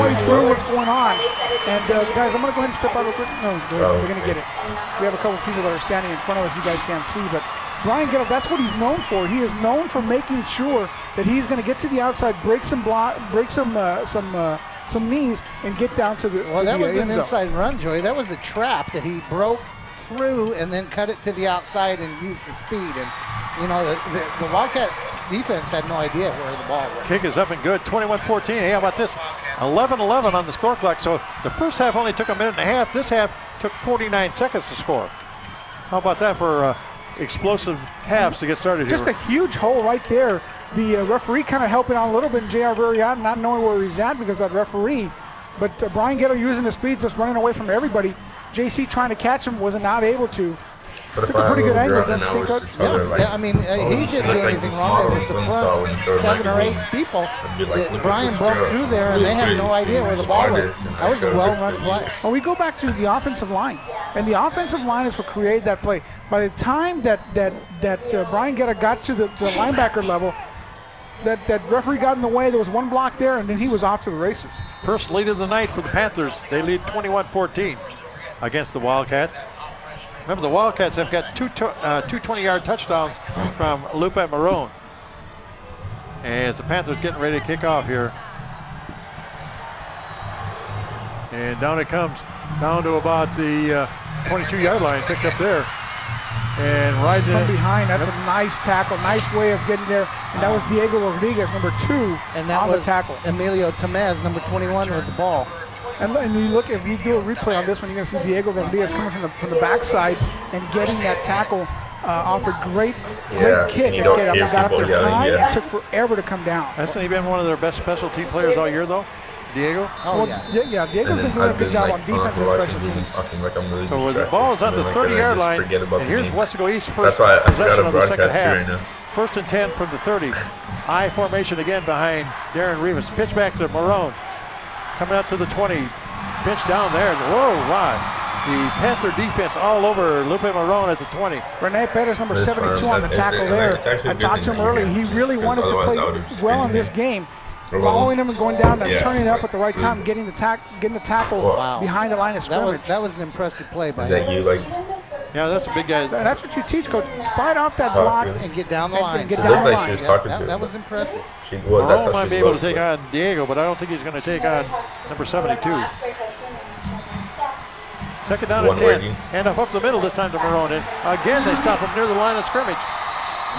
play through what's going on. And guys, I'm going to go ahead and step out real quick. No, we're going to get it. We have a couple people that are standing in front of us you guys can't see, but Brian Gettle, that's what he's known for. He is known for making sure that he's going to get to the outside, break some knees, and get down to the Well, that was an inside run, Joey. That was a trap that he broke through and then cut it to the outside and used the speed. And, you know, the Wildcat defense had no idea where the ball was. Kick is up and good, 21-14. Hey, how about this? 11-11 on the score clock. So the first half only took a minute and a half. This half took 49 seconds to score. How about that for explosive halves to get started here? Just a huge hole right there. The referee kind of helping out a little bit, and J.R. Verriat not knowing where he's at because of that referee. But Brian Gettle using the speed, just running away from everybody. JC trying to catch him, wasn't not able to. Took a pretty good angle, don't you think, Coach? Yeah, I mean, he didn't do anything wrong. It was the front 7 or 8 people that Brian broke through there, and they had no idea where the ball was. That was a well-run play. Well, we go back to the offensive line, and the offensive line is what created that play. By the time that Brian Gettle got to the linebacker level, that referee got in the way. There was one block there, and then he was off to the races. First lead of the night for the Panthers. They lead 21-14 against the Wildcats. Remember, the Wildcats have got two 20-yard touchdowns from Lupe Marone. As the Panthers getting ready to kick off here. And down it comes, down to about the 22-yard line, picked up there. And right from behind, that's a nice tackle, nice way of getting there. And that was Diego Rodriguez, number 2, and that on was the tackle. Emilio Tamez, number 21, with the ball. And you look, if you do a replay on this one, you're going to see Diego Rodriguez coming from the backside and getting that tackle off a great kick. It got up there high and took forever to come down. Hasn't he been one of their best special team players all year, though? Diego? Oh, yeah, Diego's been doing a good job on defense and special teams. So the ball is on the 30-yard line, and here's Weslaco East's first possession of the second half. First and 10 from the 30. I formation again behind Darren Rivas. Pitch back to Marone. Coming up to the 20. Pinch down there. Whoa, wow. The Panther defense all over Lupe Marone at the 20. Rene Perez, number 72 on the tackle there. I talked to him earlier. He really wanted to play well in this game. Following him and going down and turning it up at the right time, getting the tackle behind the line of scrimmage. That was an impressive play by him. Yeah, that's a big guy. And that's what you teach, Coach. Fight off that block and get down the line. That was impressive. Marone might be able to take on Diego, but I don't think he's going to take on number 72. Second down and 10. Hand up the middle this time to Marone. And again, they stop him near the line of scrimmage.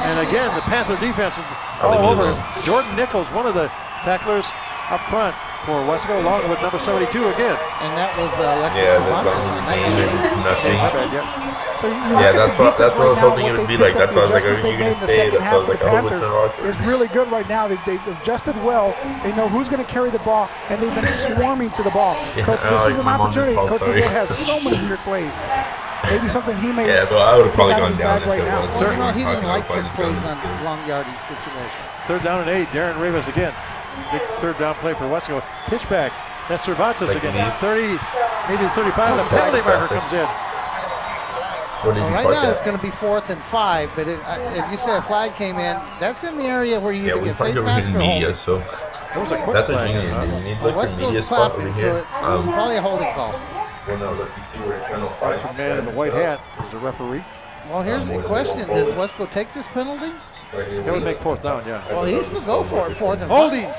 And again, the Panther defense is all over him. Jordan Nichols, one of the tacklers up front for Weslaco, along with number 72 again. And that was Alexis Cervantes. That's what I was hoping it would be like. That's why I was like, are you going to say that? I was like, I hope it's not. It's really good right now. They've adjusted well. They know who's going to carry the ball, and they've been swarming to the ball. Coach, this is an opportunity. Coach Miguel has so many trick plays. Maybe something he may but I would have probably gone down right now. Well, he didn't like trick plays on long yardage situations. Third down and 8. Darren Rivas again. Big third down play for Weslaco. Pitch back. That's Cervantes again. 30, maybe 35. The penalty marker comes in. Right now it's going to be 4th and 5, but if you say a flag came in, that's in the area where you either get face mask or hold. So that was a quick that's flag. What you need. You need Weslaco's clapping, so it's probably a holding call. The man in the white hat is the referee. Well, here's the question. Does Weslaco take this penalty? That would make 4th down, yeah. Well, he needs to go for it, 4th and 5. Holding.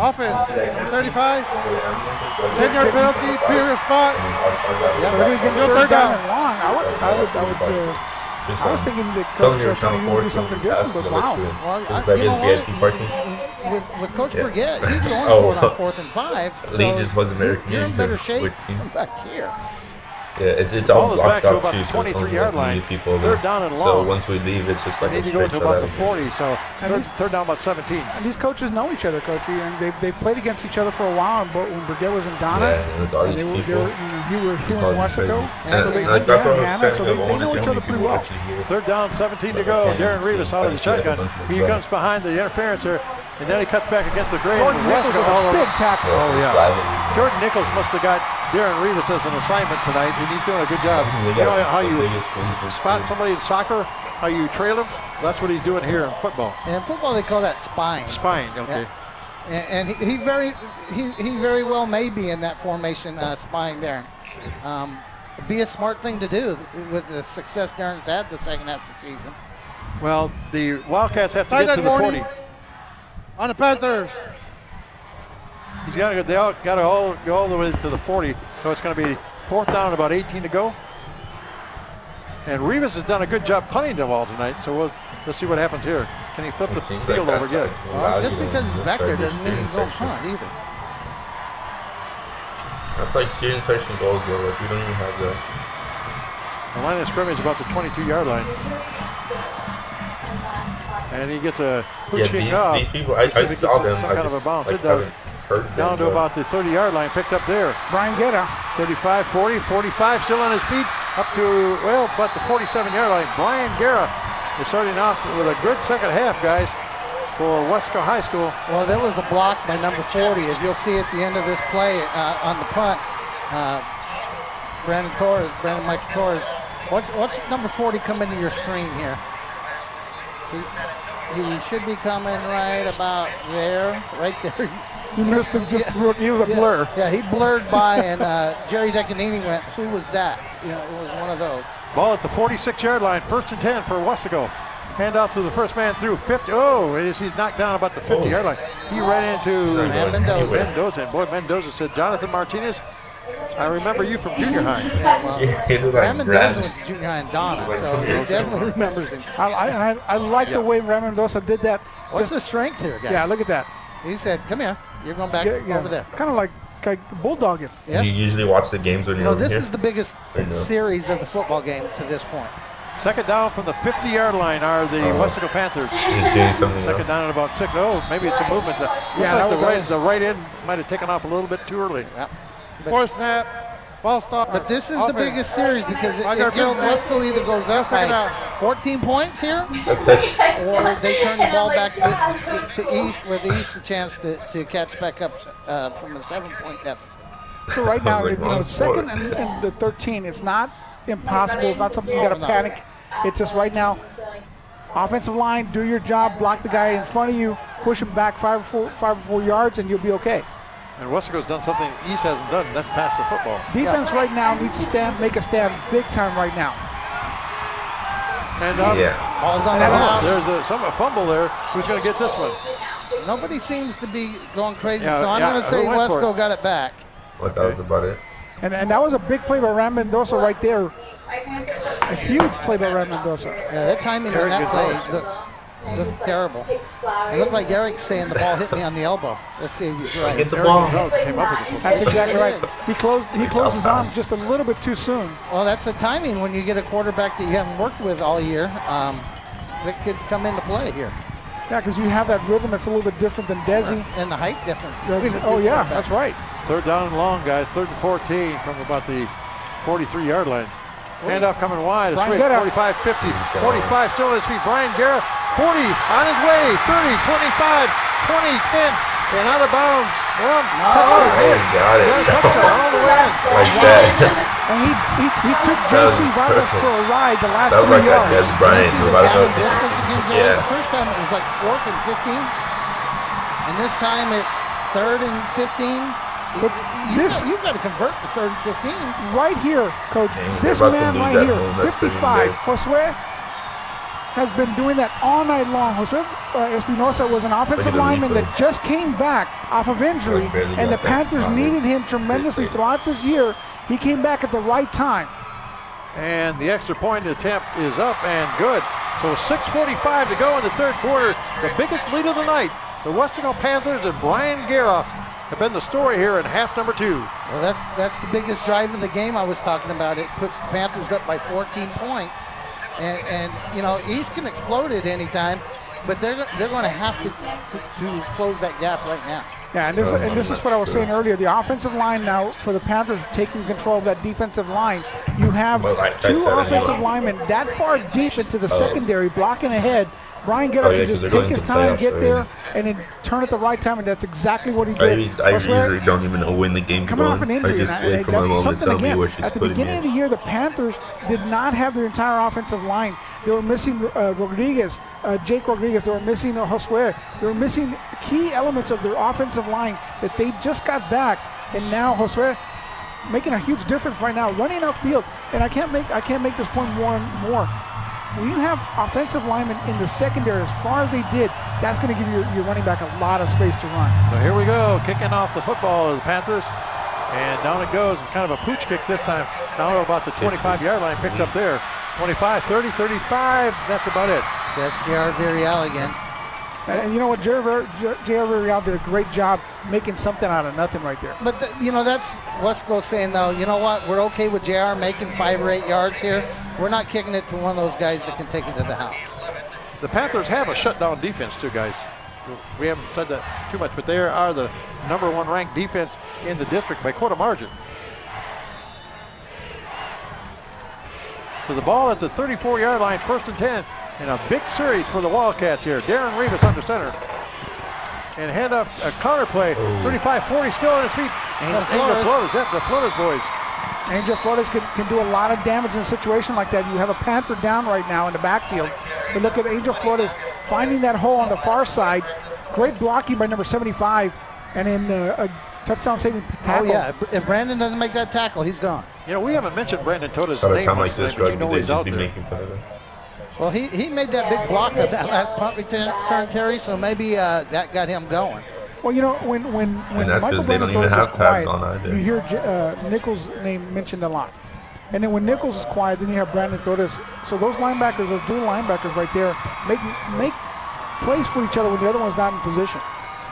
Offense. 35. 10-yard penalty. Previous spot. Yeah, we're going to get third down and long. I was thinking that Coach Tony would do something different, but wow. Well, you know what? With Coach Burgett, he's going for it on 4th and 5. So Lee just wasn't very you're in better shape. Come back here. Yeah, it's all blocked up too, so 23-yard line. People third down and long. So once we leave, it's just like they need to go to about the 40. So third down about 17. And these coaches know each other, Coach, and they played against each other for a while. And when Burgett was in Donna, and they were here in Weslaco, so they know each other pretty well. Third down, 17 to go. Darren Rivas out of the shotgun. He comes behind the interference here, and then he cuts back against the grain. Jordan Nichols with a big tackle. Oh yeah. Jordan Nichols must have got Darren Rivas as an assignment tonight, and he's doing a good job. You know how you spot somebody in soccer, how you trail him? That's what he's doing here in football. And in football, they call that spying. Spying, okay. And he very well may be in that formation, spying Darren. Be a smart thing to do with the success Darren's had the second half of the season. Well, the Wildcats have to get to the 40. On the Panthers. He's got to. They all got to all go all the way to the 40. So it's going to be 4th down, about 18 to go. And Rivas has done a good job punting the ball tonight. So let's see what happens here. Can he flip the field over again? Well, just because he's back there doesn't mean he's going to punt either. That's like shooting section goals, bro. Like we don't even have the line of scrimmage about the 22-yard line. And he gets a pushing off. These people, I saw them. Some kind of a bounce. It does. Down to about the 30-yard line, picked up there. Brian Guerra. 35, 40, 45, still on his feet. Up to, well, about the 47-yard line. Brian Guerra is starting off with a good second half, guys, for Weslaco High School. Well, there was a block by number 40. As you'll see at the end of this play on the punt, Brandon Michael Torres. What's number 40 coming to your screen here? He should be coming right about there, right there. You missed him just he was a blur. Yeah, he blurred by, and Jerry Decanini went, who was that? You know, it was one of those. Ball at the 46-yard line, 1st and 10 for Weslaco. Hand off to the first man through 50. Oh, he's knocked down about the 50-yard line. He ran into Mendoza. Boy, Mendoza said, Jonathan Martinez, I remember you from junior high. Yeah, well, Mendoza went to junior high in Donna, so he definitely remembers him. I like the way Mendoza did that. What's the strength here, guys? Yeah, look at that. He said, come here. You're going back over there. Kind of like bulldogging. Yep. You usually watch the games when you're over this here? Is the biggest series of the football game to this point. Second down from the 50-yard line are the Weslaco Panthers. He's doing something. Second down at about 6. Oh, maybe it's a movement. The right end might have taken off a little bit too early. Yep. Fourth snap. False start. But this is the biggest series because it gives Weslaco either goes up by 14 points here, or they turn the ball back to East, with the East a chance to catch back up from a 7-point deficit. So right now, second and the 13, it's not impossible. It's not something you got to panic. It's just right now, offensive line, do your job, block the guy in front of you, push him back 5 or 4 yards, and you'll be okay. And Weslaco's done something East hasn't done, and that's pass the football. Defense right now needs to make a stand big time right now. And ball's on the ground. There's a fumble there. Who's going to get this one? Nobody seems to be going crazy, so I'm going to say Weslaco got it back. Well, that was about it. And that was a big play by Ram Mendoza right there. A huge play by Ram Mendoza. Yeah, that timing on that play looked terrible. It looked like Eric's saying the ball hit me on the elbow. Let's see if he's right. Get the ball. That's exactly right. He closed his arms just a little bit too soon. Well, that's the timing when you get a quarterback that you haven't worked with all year. That could come into play here. Yeah, because you have that rhythm that's a little bit different than Desi. And the height different. Oh, yeah, that's right. 3rd down and long, guys. 3rd and 14 from about the 43-yard line. Handoff coming wide. A straight 45, 50, 45 still on his feet. Brian Guerra, 40 on his way. 30, 25, 20, 10. And out of bounds. Well, got it. All the way in. Like that. And he took J.C. Vargas for a ride the last 3 like yards. That's Brian. The first time it was like 4th and 15. And this time it's 3rd and 15. But you've got to convert to 3rd and 15. Right here, Coach. This man right here, 55, Josue, has been doing that all night long. Josue Espinosa was an offensive lineman that just came back off of injury, and the Panthers needed him tremendously throughout this year. He came back at the right time. And the extra point attempt is up and good. So 6:45 to go in the 3rd quarter. The biggest lead of the night. The Weslaco Panthers and Brian Guerra have been the story here in half number 2. Well, that's the biggest drive of the game I was talking about. It puts the Panthers up by 14 points. And East can explode at any time, but they're going to have to close that gap right now. Yeah, and this is what I was saying earlier. The offensive line now for the Panthers taking control of that defensive line. You have 2 offensive linemen that far deep into the secondary blocking ahead. Brian Guerra can just take his time, get there, and then turn at the right time, and that's exactly what he did. I usually don't even know when the game's coming going. off an injury, I just wait for my mom to tell me where she's at the putting beginning of the year, the Panthers did not have their entire offensive line. They were missing Rodriguez, Jake Rodriguez. They were missing Josue. They were missing key elements of their offensive line that they just got back, and now Josue making a huge difference right now, running upfield. And I can't make this point more and more. When you have offensive linemen in the secondary as far as they did, that's going to give your running back a lot of space to run. So here we go, kicking off the football of the Panthers. And down it goes. It's kind of a pooch kick this time. Now about the 25-yard line, picked up there. 25, 30, 35, that's about it. That's J.R. Villarreal again. And you know what, J.R. Villarreal did a great job making something out of nothing right there. But, you know, that's Weslaco saying, though, you know what, we're okay with J.R. making 5 or 8 yards here. We're not kicking it to one of those guys that can take it to the house. The Panthers have a shutdown defense, too, guys. We haven't said that too much, but they are the #1 ranked defense in the district by quite a margin. So the ball at the 34-yard line, 1st and 10. And a big series for the Wildcats here. Darren Rivas under center. And hand off a counter play. 35-40 still on his feet. Angel Flores. That's the Flores boys. Angel Flores can do a lot of damage in a situation like that. You have a Panther down right now in the backfield. But look at Angel Flores finding that hole on the far side. Great blocking by number 75. And then a touchdown saving tackle. Oh, yeah. If Brandon doesn't make that tackle, he's gone. You know, we haven't mentioned Brandon Toda's By the name time much like this, today, but you know he's out there. Well, he made that big block of that last punt return, Terry, so maybe that got him going. Well, you know, when Michael Brandon throws is quiet, you hear Nichols' name mentioned a lot. And then when Nichols is quiet, then you have Brandon Torres. So those linebackers, those dual linebackers right there, make plays for each other when the other one's not in position.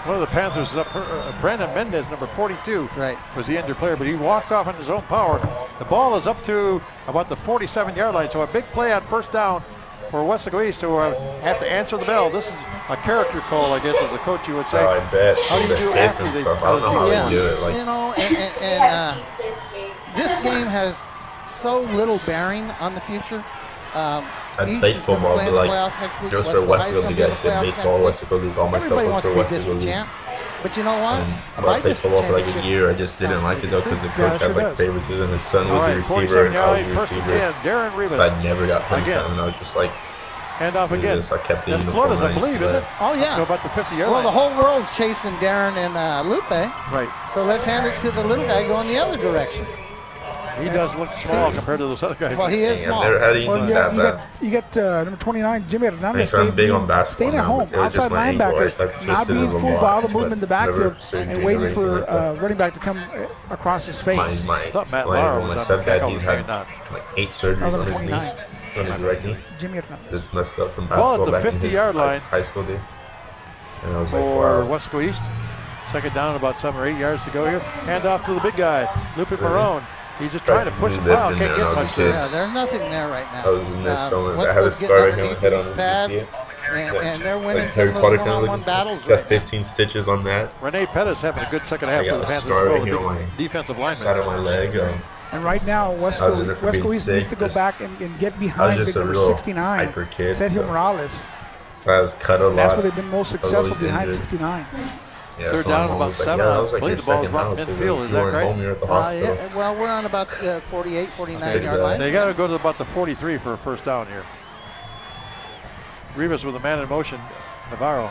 One of the Panthers is up. Brandon Mendez, number 42, was the injured player, but he walked off on his own power. The ball is up to about the 47-yard line, so a big play on 1st down for Weslaco East, who have to answer the bell. This is a character call, I guess, as a coach you would say. I bet. How do you do after the team? You know, and this game has so little bearing on the future. I'd play football, but like, just for Weslaco to get baseball, Weslaco League, all myself up for Weslaco League. But you know what? I played football for like a year. I just didn't like it though because the coach had like favoritism. His son was a receiver and I was a receiver. Darren Rivas. So I never got playing time, and I was just like, hand off again. I kept the That's Flores, I believe, isn't it? Oh yeah. So about the 50-yard line. Well, the whole world's chasing Darren and Lupe. Right. So let's hand it to the little guy going the other direction. He does look small compared to those other guys. Well, he is small. You got number 29, Jimmy Hernandez, staying at home, outside linebacker, not being fooled by all the movement in the backfield and waiting for running back to come across his face. I thought Matt Lara was on the tackle. He's had like 8 surgeries on his knee. Jimmy Hernandez. It's messed up from basketball back in his 50-yard line. High school days. And I was for Weslaco East. 2nd down, about 7 or 8 yards to go here. Hand off to the big guy, Lupe Marone. He's just trying to push the ball. Can't get much there. Yeah, there's nothing there right now. I have a scar right here on my head on these and they're winning some of those one-on-one battles. Got 15 stitches on that. Rene Pettis having a good second half for the Panthers. Well, defensive lineman. Side of my leg. And right now, Weslaco East needs to go back and get behind big number 69, Sergio Morales. I was cut a lot. That's where they've been most successful, behind 69. Yeah, they're down about 7. I believe the ball is about midfield. Is that right? Yeah, well, we're on about 48, 49-yard line. They got to go to about the 43 for a 1st down here. Rivas with a man in motion. Navarro.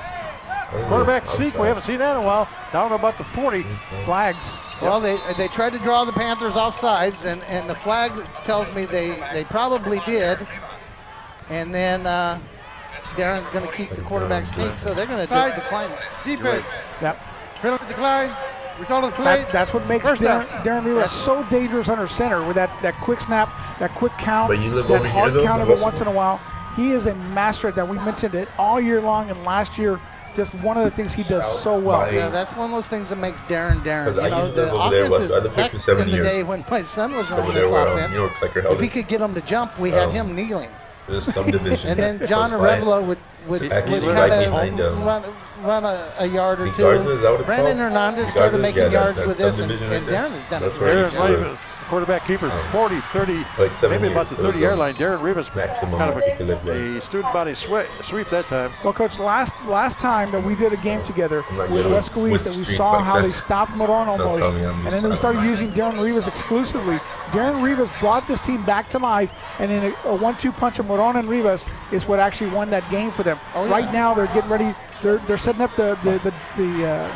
Quarterback sneak. We haven't seen that in a while. Down to about the 40. Flags. Well, they tried to draw the Panthers off sides, and the flag tells me they probably did. And then Darren's going to keep the quarterback sneak, so they're going to decline. Defense. Yep. Penalty decline. Return of play. That's what makes Darren Rivas so dangerous under center with that quick snap, that quick count, that hard count every once in a while. He is a master at that. We mentioned it all year long, and last year, just one of the things he does so well. Yeah, that's one of those things that makes Darren. You know, the offenses back in the day when my son was running this offense, if he could get him to jump, we had him kneeling. Subdivision. And then John Arevalo would kind of run a yard or two. Brandon Hernandez started making yards with this, and Darren has done a great job. Quarterback keeper, 40, 30, maybe about the 30-yard line. Darren Rivas, kind of a student body sweep that time. Well, Coach, last time that we did a game together with Weslaco East, that we saw how they stopped Moron almost, and then we started using Darren Rivas exclusively. Darren Rivas brought this team back to life, and in a 1-2 punch of Moron and Rivas is what actually won that game for them. Right now, they're getting ready. They're setting up the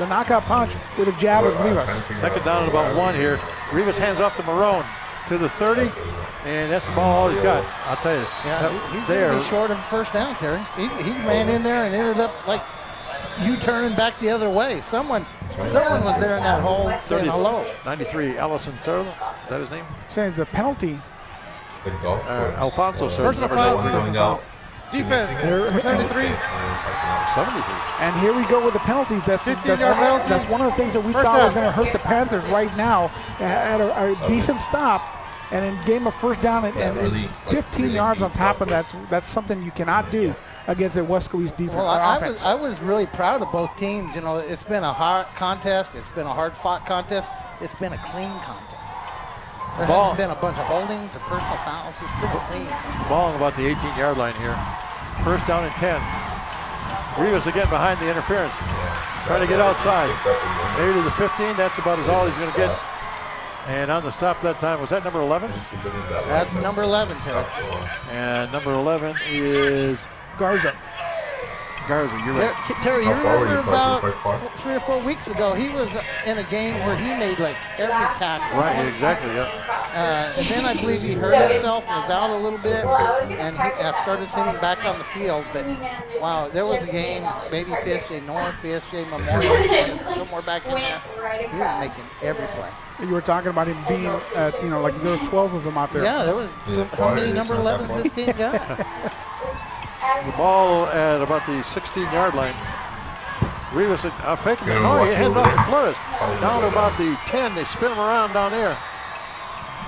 knockout punch with a jab of Rivas. Second down and about 1 here. Rivas hands off to Marone to the 30, and that's the ball all he's got. I'll tell you. Yeah, he's really short of a first down, Terry. He ran in there and ended up like U-turning back the other way. Someone was there in that hole saying hello. 93, Allison Serle, is that his name? Saying it's a penalty. Alfonso Serle. Personal foul. Defense, 73. 73. And here we go with the penalties. That's one of the things that we thought was going to hurt the Panthers right now. They had a decent stop and then gave them a first down and 15 yards on top of that. That's something you cannot do against a Weslaco East defense. Well, I was really proud of both teams. You know, it's been a hard contest. It's been a hard-fought contest. It's been a clean contest. There hasn't been a bunch of holdings or personal fouls. It's been a clean contest. Ball on about the 18-yard line here. First down and 10. Rivas again behind the interference. Trying to get outside. Maybe to the 15. That's about all he's going to get. And on the stop that time, was that number 11? That's number 11, Terry. And number 11 is Garza. You're right. Terry, you remember about 3 or 4 weeks ago, he was in a game where he made like every tackle. Right, exactly, yeah. And then I believe he hurt himself, was out a little bit, and he started seeing him back on the field. But wow, there was a game, maybe PSG North, PSG Memorial, somewhere back in there. He was making every play. You were talking about him being, like there was 12 of them out there. Yeah, there was. How many number 11s this team got? The ball at about the 16-yard line. Rivas faking it. No, he headed off the Flores. Down to about the 10. They spin him around down there.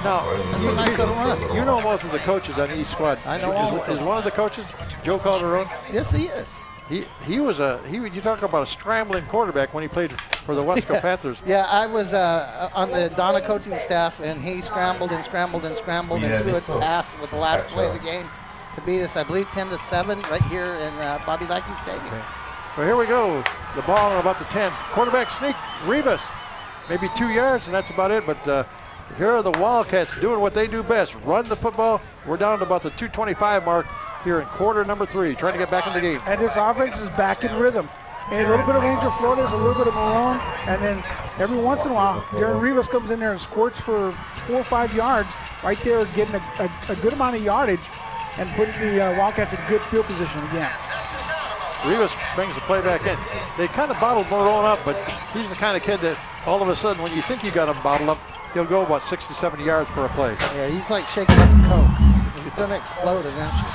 Now, that's a nice little run. You know most of the coaches on each squad. I know all is one of the coaches Joe Calderon? Yes, he is. He was you talk about a scrambling quarterback when he played for the Weslaco Panthers. Yeah, I was on the Donna coaching staff, and he scrambled and threw a pass with the last play of the game to beat us, I believe, 10-7 right here in Bobby Liking Stadium. Okay. Well, here we go. The ball on about the 10. Quarterback sneak, Rivas. Maybe 2 yards, and that's about it. But here are the Wildcats doing what they do best. Run the football. We're down to about the 2:25 mark here in quarter number 3, trying to get back in the game. And this offense is back in rhythm. And a little bit of Angel Flores, a little bit of Marone, and then every once in a while, Darren Rivas comes in there and squirts for 4 or 5 yards right there, getting a good amount of yardage and putting the Wildcats in good field position again. Rivas brings the play back in. They kind of bottled Marone up, but he's the kind of kid that all of a sudden, when you think you got him bottled up, he'll go about 60, 70 yards for a play. Yeah, he's like shaking up a Coke. He's going to explode eventually.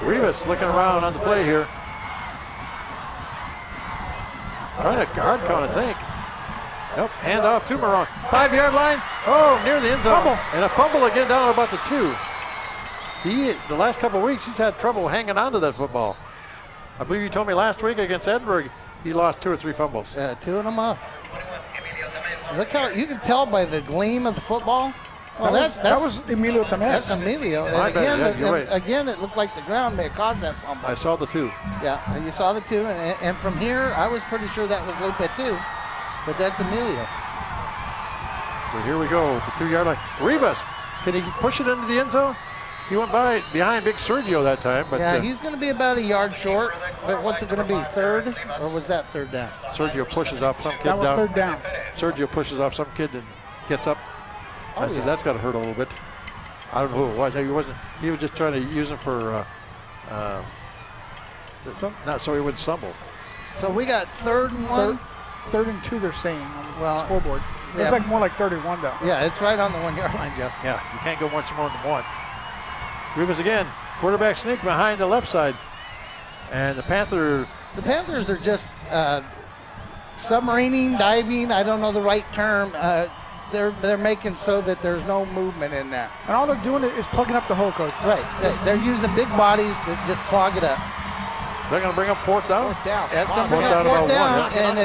Rivas looking around on the play here. Trying to guard count, I think. Nope, hand off to Marone. 5-yard line. Oh, near the end zone. And a fumble again down about the 2. The last couple of weeks, he's had trouble hanging on to that football. I believe you told me last week against Edinburgh, he lost 2 or 3 fumbles. Yeah, 2 and a muff. Look how you can tell by the gleam of the football. Well, that was Emilio Tamez. That's Emilio. Again, it looked like the ground may have caused that fumble. I saw the 2. Yeah, you saw the 2, and from here, I was pretty sure that was Lupe too, but that's Emilio. But here we go, the 2-yard line. Rivas, can he push it into the end zone? He went behind big Sergio that time. But yeah, he's going to be about a yard short. But what's it going to be, 3rd? Or was that 3rd down? Sergio pushes off some kid down. That was 3rd down. Sergio pushes off some kid and gets up. I said, that's got to hurt a little bit. I don't know who it was. He was just trying to use him for, not so he wouldn't stumble. So we got 3rd and 1. 3rd and 2, they're saying on the scoreboard. Yeah. It's like more like 31 though. Yeah, it's right on the 1-yard line, Joe. Yeah, you can't go much more than 1. Rivas again, quarterback sneak behind the left side. And the Panthers are just submarining, diving, I don't know the right term. They're making so that there's no movement in there. And all they're doing is plugging up the hole, Coach. Right. They're using big bodies that just clog it up. They're going to bring up fourth down? Fourth down. That's going to bring up fourth down. And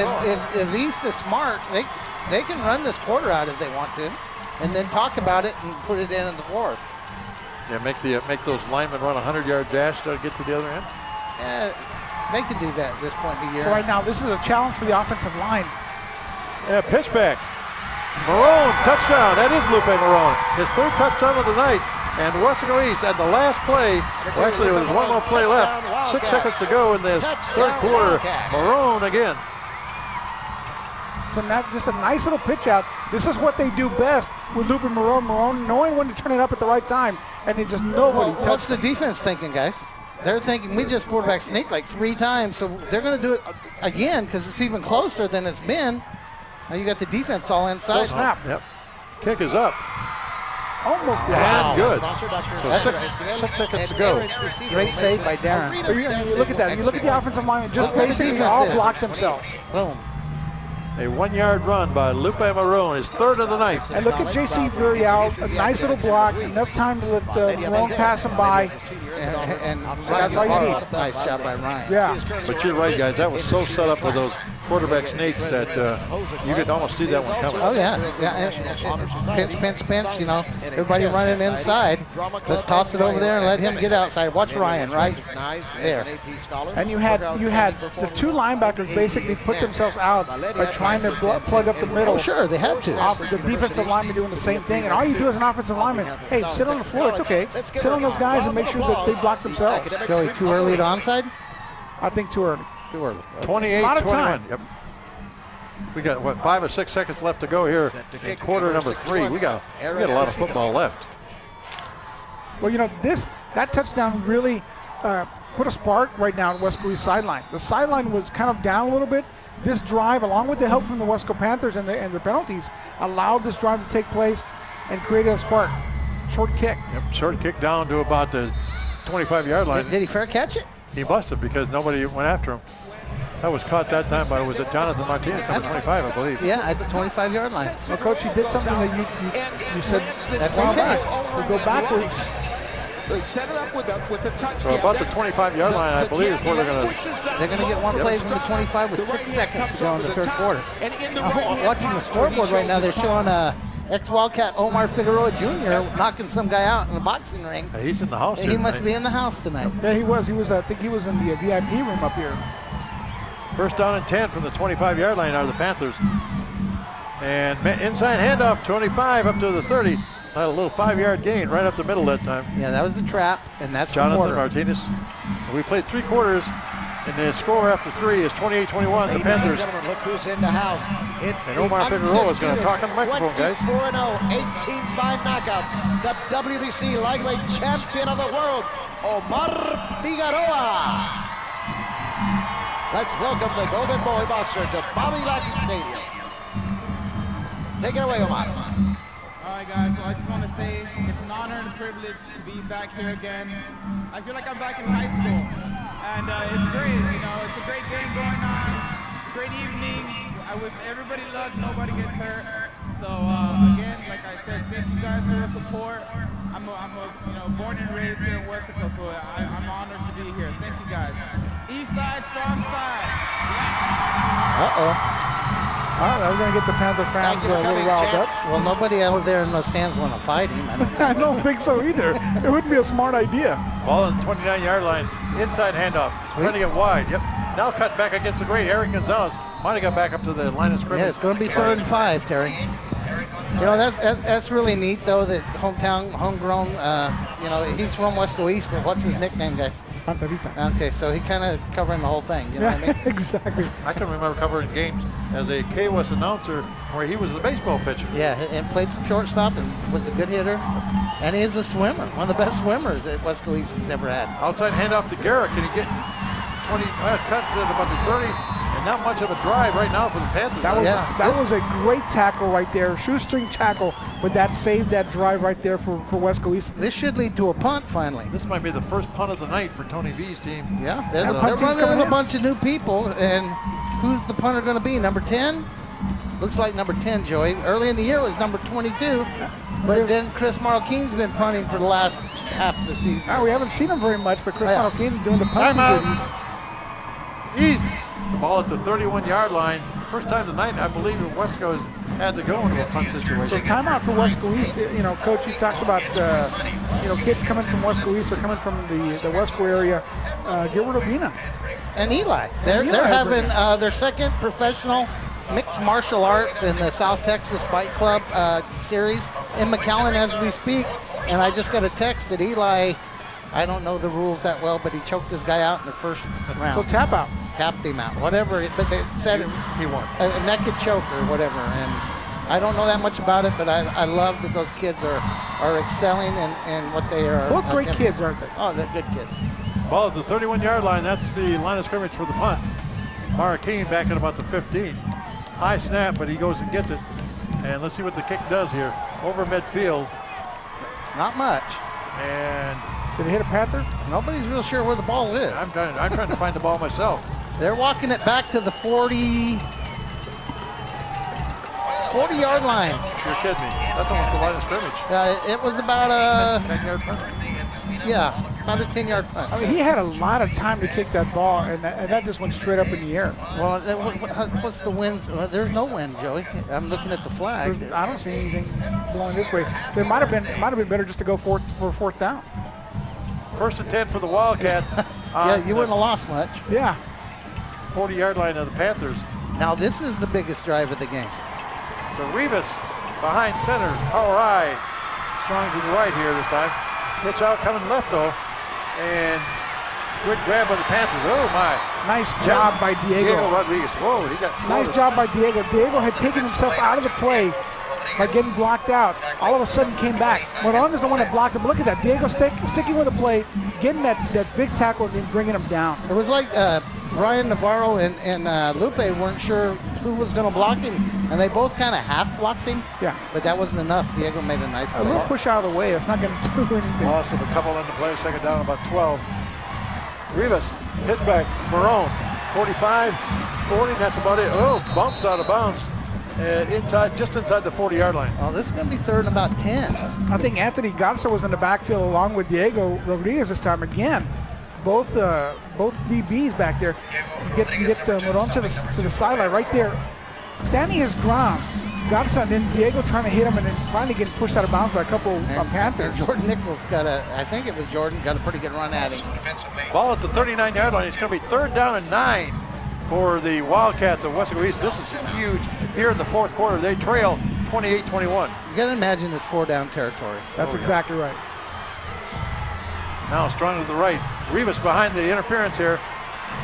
if East is smart, they can run this quarter out if they want to, and then talk about it and put it in the fourth. Yeah, make those linemen run a 100-yard dash to get to the other end? Yeah, they can do that at this point in the year. So right now, this is a challenge for the offensive line. Yeah, pitch back. Marone, touchdown. That is Lupe Marone. His third touchdown of the night. And Weslaco East at the last play, well, actually there was one more play left, 6 seconds to go in this third quarter. Marone again. So now just a nice little pitch out. This is what they do best with Lupe Marone. Marone knowing when to turn it up at the right time, and they just nobody touched. What's the defense thinking, guys? They're thinking we just quarterback sneak like 3 times, so they're going to do it again because it's even closer than it's been. Now you got the defense all inside. Snap. Yep. Kick is up. Almost and good. So 6 seconds to go. Great save by Darren. You look at that. You look at the offensive line. Just basically all block themselves. Boom. A 1-yard run by Lupe Marone, his third of the night. And look at J.C. Villarreal, a nice little block, enough time to let Marone pass him by. And that's all you need. Nice job by Ryan. Yeah. But you're right, guys. That was so set up with those quarterback sneaks that you could almost see that one coming. Oh, yeah. Pinch, you know. Everybody running inside. Let's toss it over there and let him get outside. Watch Ryan right there. And you had the 2 linebackers basically put themselves out by trying to plug up the middle. Oh, sure, they had to. The defensive lineman doing the same thing. And all you do as an offensive lineman, hey, sit on the floor. It's okay. Sit on those guys and make sure that they block themselves. Joey, too early at onside? I think too early. Too early. 28-21. Yep. We got, what, 5 or 6 seconds left to go here in quarter number 3. We got a lot of football left. Well, you know, that touchdown really put a spark right now at Weslaco East sideline. The sideline was kind of down a little bit. This drive, along with the help from the Weslaco Panthers and the penalties, allowed this drive to take place and created a spark. Short kick. Yep, short kick down to about the 25-yard line. Did he fair catch it? He must have, because nobody went after him. That was caught that time by, was it Jonathan Martinez, number 25, I believe. Yeah, at the 25-yard line. So, Coach, you did something that you said that's okay. We go backwards. Set it up with the touchdown. So about the 25-yard line, I believe, is where they're going to get one play from the 25 with 6 seconds to go in the third quarter. I'm watching the scoreboard right now. They're showing ex-Wildcat Omar Figueroa Jr. knocking some guy out in the boxing ring. He's in the house. He must be in the house tonight. Yeah, he was. I think he was in the VIP room up here. First down and 10 from the 25-yard line are the Panthers. And inside handoff, 25 up to the 30. Had a little 5-yard gain right up the middle that time. Yeah, that was the trap, and that's Jonathan Martinez. We played 3 quarters, and the score after 3 is 28-21. The Panthers. Look who's in the house. It's and Omar Figueroa is going to talk on the microphone, guys. 24-0, 18 by knockout. The WBC lightweight champion of the world, Omar Figueroa. Let's welcome the Golden Boy boxer to Bobby Lackey Stadium. Take it away, Omar. All right, guys, so I just want to say it's an honor and a privilege to be back here again. I feel like I'm back in high school, and it's great, you know, it's a great game going on, it's a great evening. I wish everybody luck, nobody gets hurt. So again, like I said, thank you guys for the support. I'm born and raised here in Weslaco, so I'm honored to be here. Thank you guys. East side, strong side. Uh-oh. All right, I was going to get the Panther fans a little riled up. Well, nobody out there in the stands want to fight him. I don't think so either. It wouldn't be a smart idea. Ball on the 29-yard line, inside handoff, trying to get wide. Yep. Now cut back against the great Eric Gonzalez. Might have got back up to the line of scrimmage. Yeah, it's going to be 3rd and 5, Terry. You know, that's really neat, though, that homegrown, you know, he's from Weslaco East, but what's his nickname, guys? Panterita. Okay, so he kind of covering the whole thing, you know what I mean? Exactly. I can remember covering games as a KWS announcer where he was the baseball pitcher. Yeah, and played some shortstop and was a good hitter. And he is a swimmer, one of the best swimmers that Weslaco East has ever had. Outside handoff to Garrett. Can he get 20, cut to about the 30? And not much of a drive right now for the Panthers. That was a great tackle right there, shoestring tackle, but that saved that drive right there for Weslaco East. This should lead to a punt finally. This might be the first punt of the night for Tony V's team. Yeah, they're running with a bunch of new people, and who's the punter going to be? Number 10? Looks like number 10, Joey. Early in the year it was number 22, but then Chris Marroquine's been punting for the last half of the season. We haven't seen him very much, but Chris Marroquine doing the punting duties. Ball at the 31-yard line. First time tonight, I believe, that Weslaco has had to go into a punt situation. So timeout for Weslaco East. You know, Coach, you talked about you know, kids coming from Weslaco East or coming from the Weslaco area. Gilbert Urbina and Eli. They're having their second professional mixed martial arts in the South Texas Fight Club series in McAllen as we speak. And I just got a text that Eli, I don't know the rules that well, but he choked this guy out in the first round. So tap out. Tapped him out, whatever. But they said he won. A naked choke or whatever. And I don't know that much about it, but I love that those kids are excelling in what they are. Both great kids, aren't they? Oh, they're good kids. Ball at the 31-yard line. That's the line of scrimmage for the punt. Marquine back at about the 15. High snap, but he goes and gets it. And let's see what the kick does here. Over midfield. Not much. And did it hit a Panther? Nobody's real sure where the ball is. I'm trying to find the ball myself. They're walking it back to the 40-yard line. You're kidding me. That's almost the line of scrimmage. It was about a 10-yard punt. Yeah, about a 10-yard punt. I mean, he had a lot of time to kick that ball, and that just went straight up in the air. Well, what's the wind? There's no wind, Joey. I'm looking at the flag. I don't see anything blowing this way. So it might have been better just to go for fourth down. First and 10 for the Wildcats. Yeah, you wouldn't have lost much. Yeah. 40-yard line of the Panthers. Now this is the biggest drive of the game. To Rivas behind center. All right. Strong to the right here this time. Pitch out coming left though. And good grab by the Panthers. Oh my. Nice job by Diego. Diego Rodriguez. Whoa, he got nice job by Diego. Diego had taken himself out of the play by getting blocked out. All of a sudden came back. Moron is the one that blocked him. Look at that. Diego sticking with the play, getting that big tackle and bringing him down. It was like Ryan Navarro and Lupe weren't sure who was going to block him, and they both kind of half blocked him. Yeah. But that wasn't enough. Diego made a nice play. A little push out of the way. It's not going to do anything. Loss of a couple on the play. Second down, about 12. Rivas hit back. Marone, 45, 40. That's about it. Oh, bumps out of bounds. Just inside the 40-yard line. Oh, this is going to be third and about 10. I think Anthony Garza was in the backfield along with Diego Rodriguez this time again. Both DBs back there. You get Moron to the sideline right there, standing his ground. Garza and then Diego trying to hit him and then finally getting pushed out of bounds by a couple of Panthers. Jordan Nichols I think it was Jordan, got a pretty good run at him. Ball at the 39-yard line. It's going to be third down and 9. For the Wildcats of Weslaco East. This is huge. Here in the fourth quarter, they trail 28-21. You got to imagine this 4-down territory. That's exactly right. Now strong to the right. Rivas behind the interference here.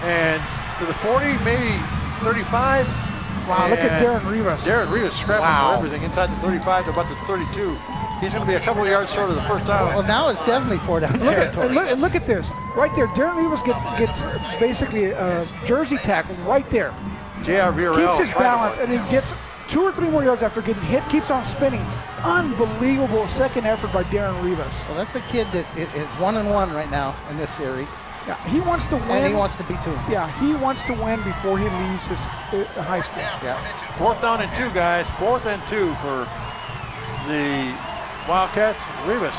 And to the 40, maybe 35. Wow, look at Darren Rivas. Darren Rivas scrapping for everything inside the 35 to about the 32. He's going to be a couple of yards short of the first down. Well, now it's definitely 4-down territory. Look at this. Right there, Darren Rivas gets basically a jersey tackle right there. Keeps his balance and then gets 2 or 3 more yards after getting hit, keeps on spinning. Unbelievable second effort by Darren Rivas. Well, that's the kid that is 1-1 right now in this series. Yeah, he wants to win. And he wants to be 2. Yeah, he wants to win before he leaves his high school. Yeah. 4th down and 2, guys. 4th and 2 for the Wildcats. Rivas,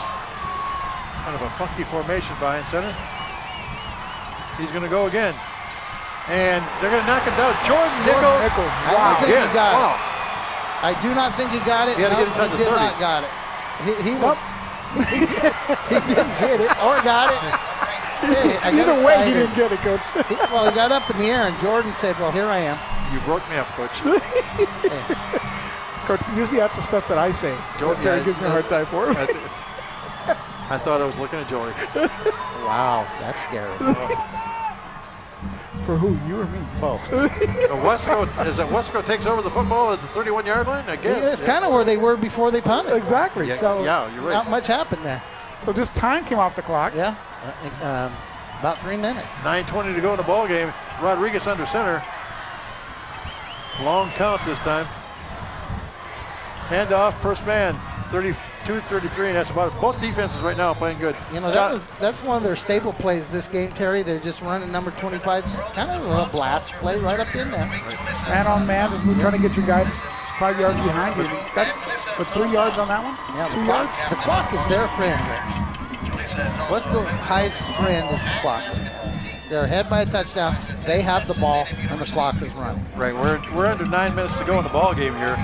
kind of a funky formation behind center. He's going to go again. And they're going to knock him down. Jordan Nichols. Wow. I think he got it. I do not think he got it. He had to get inside the 30. He did not got it. He didn't get it or got it. Hey, either way, he didn't get it, Coach. Well, he got up in the air, and Jordan said, well, here I am. You broke me up, Coach. Coach, usually that's the stuff that I say. Jordan gives me a hard time for it. I thought I was looking at Joey. Wow, that's scary. For who? You or me? Both. Weslaco takes over the football at the 31-yard line? I guess. Yeah, it's kind of where they were before they punted. Exactly. Yeah, so yeah, you're right. Not much happened there. So just time came off the clock. Yeah. About 3 minutes. 9:20 to go in the ball game. Rodriguez under center. Long count this time. Handoff, first man, 32-33, and that's about it. Both defenses right now playing good. You know, that's one of their staple plays this game, Terry. They're just running number 25, kind of a blast play right up in there. Man on man, just trying to get your guy 5 yards behind you. Put 3 yards on that one? Yeah, 2 yards? The clock is their friend. Weslaco High's friend is the clock. They're ahead by a touchdown. they have the ball and the clock is running. Right, we're under 9 minutes to go in the ball game here.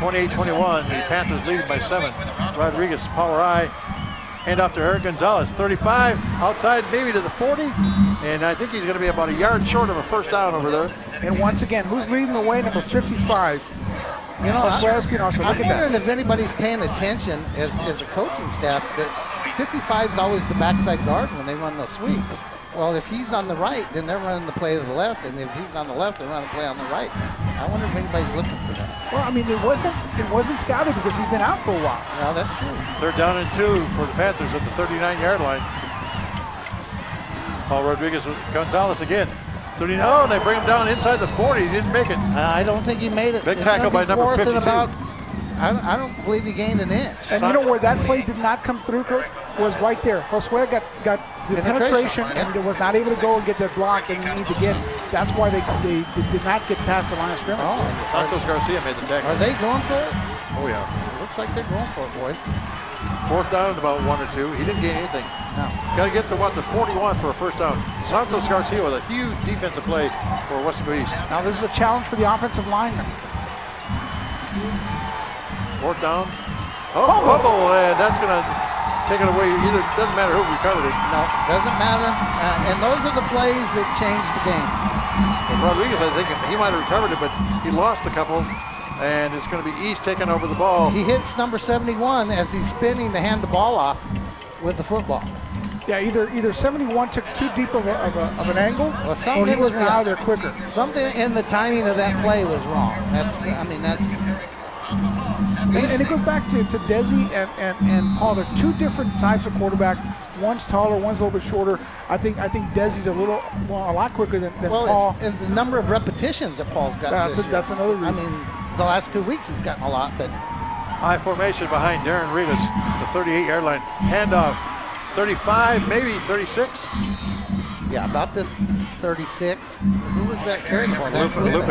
28-21, the Panthers leading by 7. Rodriguez, power I, hand off to Eric Gonzalez, 35, outside maybe to the 40, and I think he's going to be about a yard short of a first down over there. And once again, who's leading the way? Number 55. You know, I'm wondering if anybody's paying attention as a coaching staff that 55 is always the backside guard when they run those sweeps. Well, if he's on the right, then they're running the play to the left, and if he's on the left, they're running the play on the right. I wonder if anybody's looking for that. Well, I mean, it wasn't scouted because he's been out for a while. Well, that's true. They're down and 2 for the Panthers at the 39-yard line. Paul Rodriguez with Gonzalez again. 39. Oh, and they bring him down inside the 40. He didn't make it. I don't think he made it. Big tackle by number 52. I don't believe he gained an inch. And you know where that play did not come through, Coach? Was right there. Josue got the penetration and was not able to go and get that block that he needed to get. That's why they did not get past the line of scrimmage. Oh, Santos Garcia made the tackle. Are they going for it? Oh, yeah. It looks like they're going for it, boys. Fourth down, about 1 or 2. He didn't gain anything. No. Got to get to the 41 for a first down. Santos Garcia with a huge defensive play for Weslaco East. Now this is a challenge for the offensive lineman. Fourth down. Oh, fumble, and that's going to take it away. Either doesn't matter who recovered it. No, doesn't matter. And those are the plays that change the game. Well, Rodriguez, I think he might have recovered it, but he lost a couple. And it's going to be East taking over the ball. He hits number 71 as he's spinning to hand the ball off with the football. Yeah, either 71 took too deep of an angle, or he wasn't out of there quicker. Something in the timing of that play was wrong. And it goes back to Desi and Paul. They're two different types of quarterbacks. One's taller, one's a little bit shorter. I think Desi's a lot quicker than Paul. It's the number of repetitions that Paul's got. That's another reason. I mean, the last 2 weeks he's gotten a lot, but high formation behind Darren Rivas, the 38-yard line. Handoff, 35, maybe 36. Yeah, about the 36. Who was that carrying the ball? That's Lupe.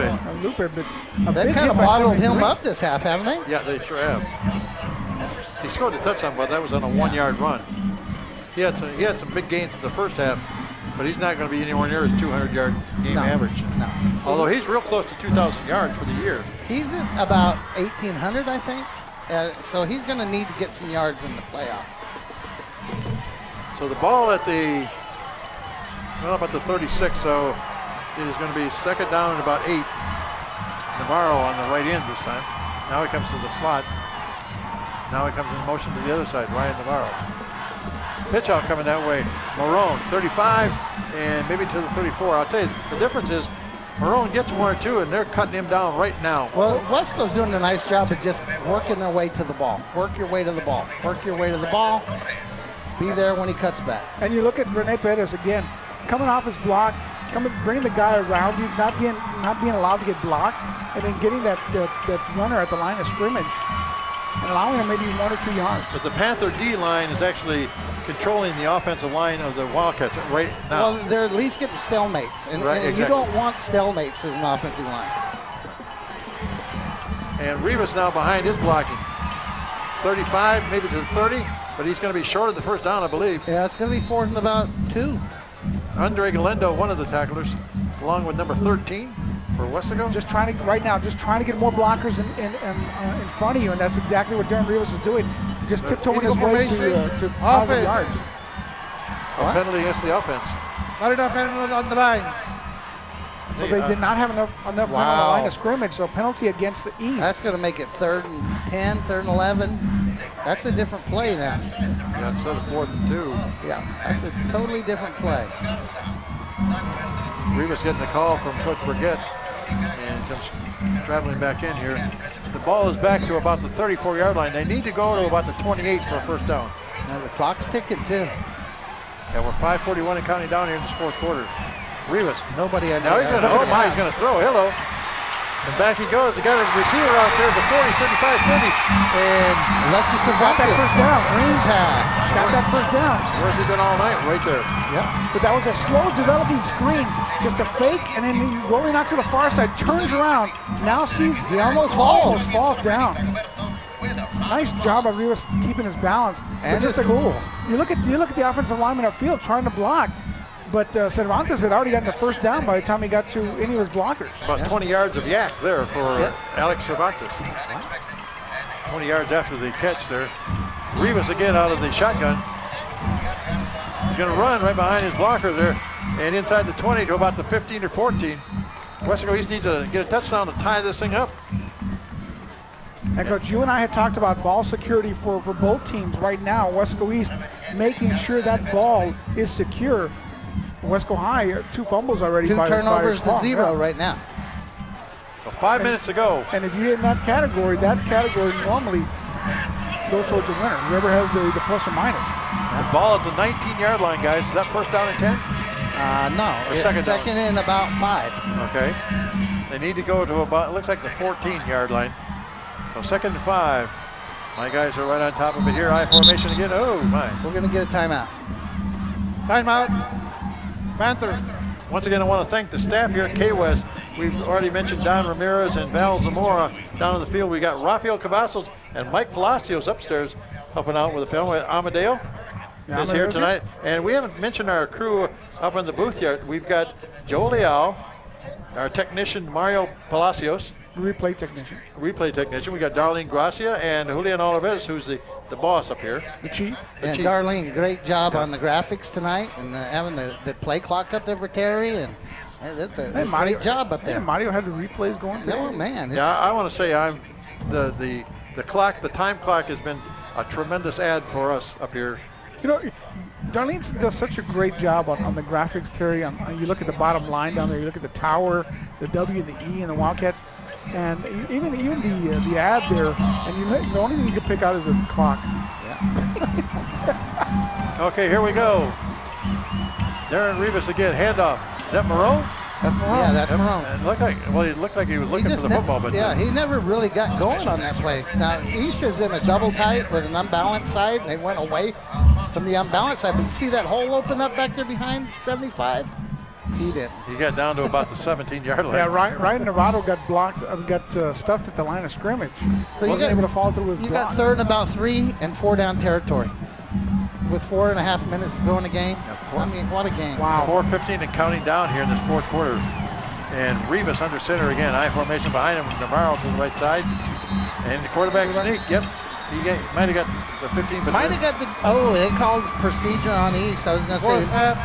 They kind of bottled him up this half, haven't they? Yeah, they sure have. He scored a touchdown, but that was on a 1-yard run. He had some big gains in the first half, but he's not going to be anywhere near his 200-yard game average. No. Although he's real close to 2,000 yards for the year. He's at about 1,800, I think. So he's going to need to get some yards in the playoffs. So the ball at about the 36, so it is going to be second down and about 8. Navarro on the right end this time. Now he comes to the slot. Now he comes in motion to the other side, Ryan Navarro. Pitch out coming that way. Marone, 35, and maybe to the 34. I'll tell you, the difference is Marone gets 1 or 2, and they're cutting him down right now. Well, Weslaco's doing a nice job of just working their way to the ball. Work your way to the ball. Work your way to the ball. Be there when he cuts back. And you look at Rene Perez again, coming off his block, bringing the guy around you, not being allowed to get blocked, and then getting that runner at the line of scrimmage and allowing him maybe 1 or 2 yards. But the Panther D line is actually controlling the offensive line of the Wildcats right now. Well, they're at least getting stalemates, and exactly. You don't want stalemates as an offensive line. And Rivas now behind his blocking. 35, maybe to the 30, but he's going to be short of the first down, I believe. Yeah, it's going to be 4th and about 2. Andre Galendo, one of the tacklers, along with number 13 for Weslaco. Just trying to get more blockers in front of you, and that's exactly what Darren Rivas is doing. Just tiptoeing his way to positive yards. A penalty against the offense. Not enough penalty on the line. So they did not have enough on the line of scrimmage, so penalty against the East. That's going to make it 3rd and 10, 3rd and 11. That's a different play now. Yeah, instead of 4th and 2. Yeah, that's a totally different play. Rivas getting a call from Coach Burgett and comes traveling back in here. The ball is back to about the 34-yard line. They need to go to about the 28 for a first down. Now the clock's ticking too. Yeah, we're 5:41 and counting down here in this 4th quarter. Rivas. Nobody. Now he's going to, he's going to throw. Hello. And back he goes. They got a receiver out there, the 40, 35, 30. And Alexis has got that first down. Screen pass. Got that first down. Where's he been all night? Right there. Yep. But that was a slow developing screen. Just a fake, and then he rolling out to the far side, turns around. Now sees he almost falls down. Nice job of Rivas keeping his balance. And just cool. You look at the offensive lineman upfield trying to block. But Cervantes had already gotten the first down by the time he got to any of his blockers. About 20 yards of yak there for Alex Cervantes. 20 yards after the catch there. Rivas again out of the shotgun. He's going to run right behind his blocker there and inside the 20 to about the 15 or 14. Weslaco East needs to get a touchdown to tie this thing up. And Coach, you and I had talked about ball security for both teams right now. Weslaco East making sure that ball is secure. Wesco High, 2 fumbles already. 2 turnovers to 0 right now. So 5 minutes to go. And if you're in that category normally goes towards the winner. Whoever has the plus or minus. The ball at the 19-yard line, guys. Is that first down and 10? No, it's second and about 5. Okay. They need to go to about, it looks like the 14-yard line. So second and 5. My guys are right on top of it here. I formation again. Oh, my. We're going to get a timeout. Timeout. Panther. Once again, I want to thank the staff here at K-West. We've already mentioned Don Ramirez and Val Zamora down in the field. We got Rafael Cavazos and Mike Palacios upstairs helping out with the film. Amadeo is here tonight. And we haven't mentioned our crew up in the booth yet. We've got Joe Leal, our technician Mario Palacios. Replay technician. We got Darlene Gracia and Julian Oliveras, who's the boss up here. The chief. And Darlene, great job on the graphics tonight and having the play clock up there for Terry. And that's a great job up there. Mario had the replays going today. Oh, man. Yeah, I want to say I'm the clock, the time clock has been a tremendous add for us up here. You know, Darlene does such a great job on the graphics, Terry. You look at the bottom line down there, you look at the tower, the W, the E, and the Wildcats. And even the ad there, and the only thing you can pick out is the clock. Yeah. Okay, here we go. Darren Rivas again, handoff. Is that Marone? That's Marone. Yeah, that's Marone. It looked like he was looking for the football, but yeah, he never really got going on that play. Now East is in a double tight with an unbalanced side, and they went away from the unbalanced side. But you see that hole open up back there behind 75? He did. He got down to about the 17-yard line. Yeah, Ryan Novato got blocked, stuffed at the line of scrimmage. So he wasn't able to follow through with his block. You got third and about 3 and 4 down territory with 4.5 minutes to go in the game. I mean, what a game. Wow. 4:15 and counting down here in this fourth quarter. And Rivas under center again. I formation behind him. Navarro to the right side. And the quarterback sneak. Yep. He might have got the 15. But might have got the, they called procedure on East. I was going to say.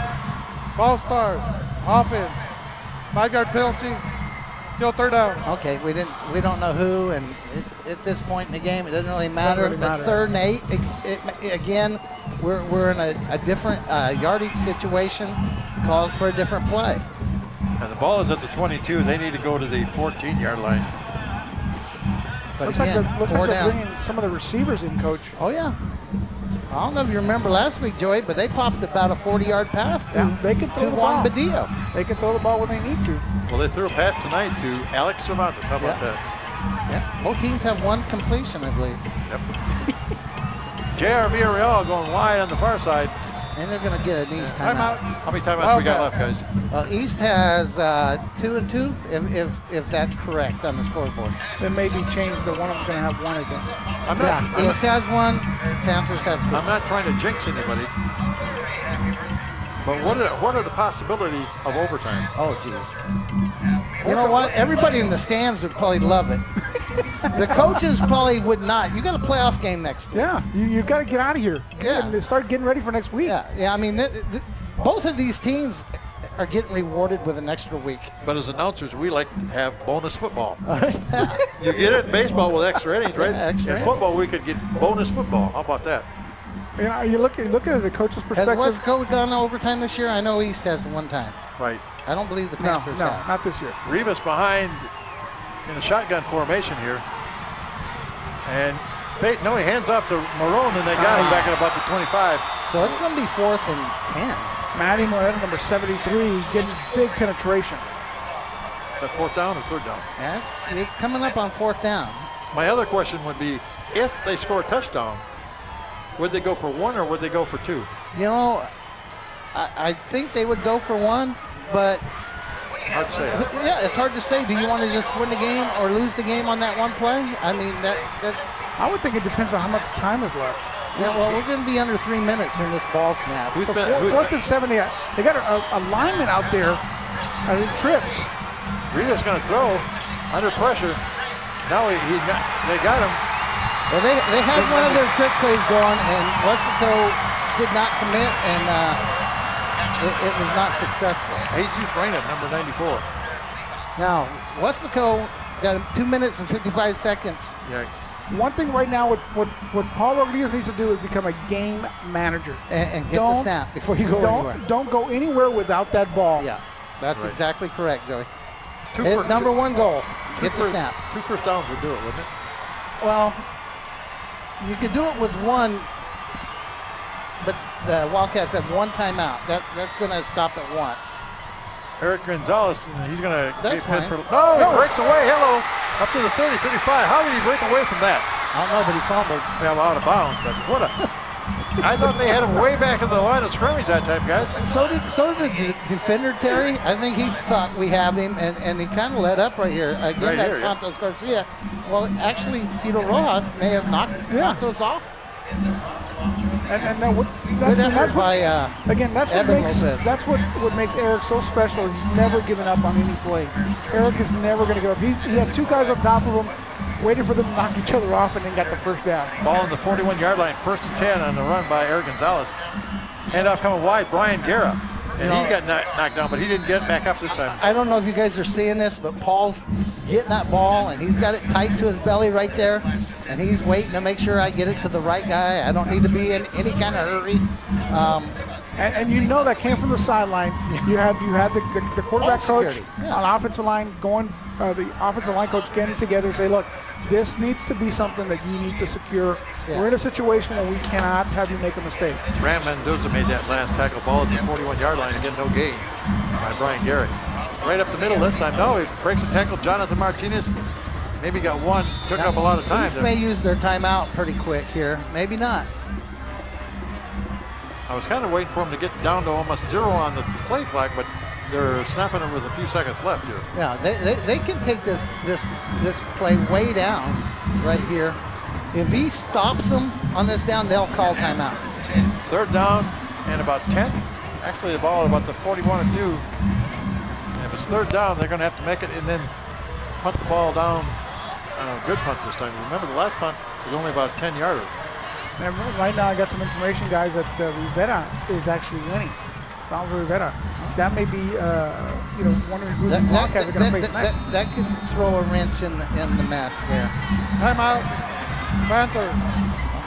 Ball stars. Offense, 5-yard penalty, still third down. Okay, we don't know who, and at this point in the game, it doesn't really matter. But 3rd and 8, again, we're in a different yardage situation, calls for a different play. And the ball is at the 22. They need to go to the 14-yard line. But looks again, like they're bringing some of the receivers in, Coach. Oh yeah. I don't know if you remember last week, Joey, but they popped about a 40-yard pass to Juan Badillo. They can throw the ball when they need to. Well, they threw a pass tonight to Alex Cervantes. How about that? Yeah. Both teams have 1 completion, I believe. Yep. J.R. Villarreal going wide on the far side. And they're going to get an East timeout. How many timeouts we got left, guys? Well, East has 2 and 2, if that's correct on the scoreboard. Then maybe change the one of them going to have 1 again. East has 1, Panthers have 2. I'm not trying to jinx anybody. But what are the possibilities of overtime? Oh, geez. You know what? Everybody in the stands would probably love it. The coaches probably would not. You got a playoff game next week. Yeah, you got to get out of here. Yeah. And start getting ready for next week. Yeah. I mean, both of these teams are getting rewarded with an extra week. But as announcers, we like to have bonus football. You get it in baseball with extra innings, right? Yeah, extra in football, we could get bonus football. How about that? You know, you look at it the coach's perspective. Has Wesco done overtime this year? I know East has 1 time. Right. I don't believe the Panthers have. No, not this year. Rivas behind in a shotgun formation here. And he hands off to Marone, and they got him back at about the 25. So it's going to be 4th and 10. Matty Moreno, number 73, getting big penetration. Is that 4th down or 3rd down? It's coming up on 4th down. My other question would be, if they score a touchdown, would they go for 1 or would they go for 2? You know, I think they would go for 1, but hard to say. Yeah, it's hard to say. Do you want to just win the game or lose the game on that 1 play? I mean, that I would think it depends on how much time is left. Yeah, well, we're going to be under 3 minutes here in this ball snap. So 4th and 7. They got a lineman out there. I think trips. Rita's going to throw under pressure. Now they got him. Well, they had one of their trick plays going, and Weslaco did not commit, and it was not successful. Jesus Reina, number 94. Now, Weslaco got 2 minutes and 55 seconds. Yeah. One thing right now, what Paul Rodriguez needs to do is become a game manager. And get the snap before you go anywhere. Don't go anywhere without that ball. Yeah, that's exactly correct, Joey. His His number one goal, get the snap. 2 first downs would do it, wouldn't it? Well, you could do it with one, but the Wildcats have one timeout. That's going to stop it once. Eric Gonzalez, he's going to get hit for. No, he breaks away. Hello, up to the 30, 35. How did he break away from that? I don't know, but he fumbled. Yeah, out of bounds, but what a. I thought they had him way back in the line of scrimmage that time, guys. So did the defender, Terry. I think he thought we have him, and he kind of let up right here. Again, that's Santos Garcia. Well, actually, Cito Rojas may have knocked Santos off. And that's what makes Eric so special. He's never given up on any play. Eric is never going to give up. He had 2 guys on top of him, waiting for them to knock each other off, and then got the first down. Ball on the 41-yard line, 1st and 10 on the run by Eric Gonzalez. Hand off coming wide, Brian Guerra. And he got knocked down, but he didn't get back up this time. I don't know if you guys are seeing this, but Paul's getting that ball, and he's got it tight to his belly right there, and he's waiting to make sure I get it to the right guy. I don't need to be in any kind of hurry. And you know that came from the sideline. You had the quarterback coach on offensive line going, the offensive line coach getting together and say, look, this needs to be something that you need to secure. Yeah. We're in a situation where we cannot have you make a mistake. Ram Mendoza made that last tackle, ball at the 41-yard line. Again, no gain by Brian Garrett. Right up the middle this time. No, he breaks a tackle. Jonathan Martinez maybe got one. Took up a lot of time. Police may use their timeout pretty quick here. Maybe not. I was kind of waiting for him to get down to almost 0 on the play clock, but they're snapping him with a few seconds left here. Yeah, they can take this play way down right here. If he stops them on this down, they'll call timeout. 3rd down and about 10. Actually, the ball at about the 41 and 2. And if it's 3rd down, they're going to have to make it and then punt the ball down. Good punt this time. Remember, the last punt was only about 10-yarder. And right now, I got some information, guys, that Rivera is actually winning. Donald Rivera. That may be, wondering who the Wildcats are going to face next. That could throw a wrench in the mess there. Timeout. Panthers.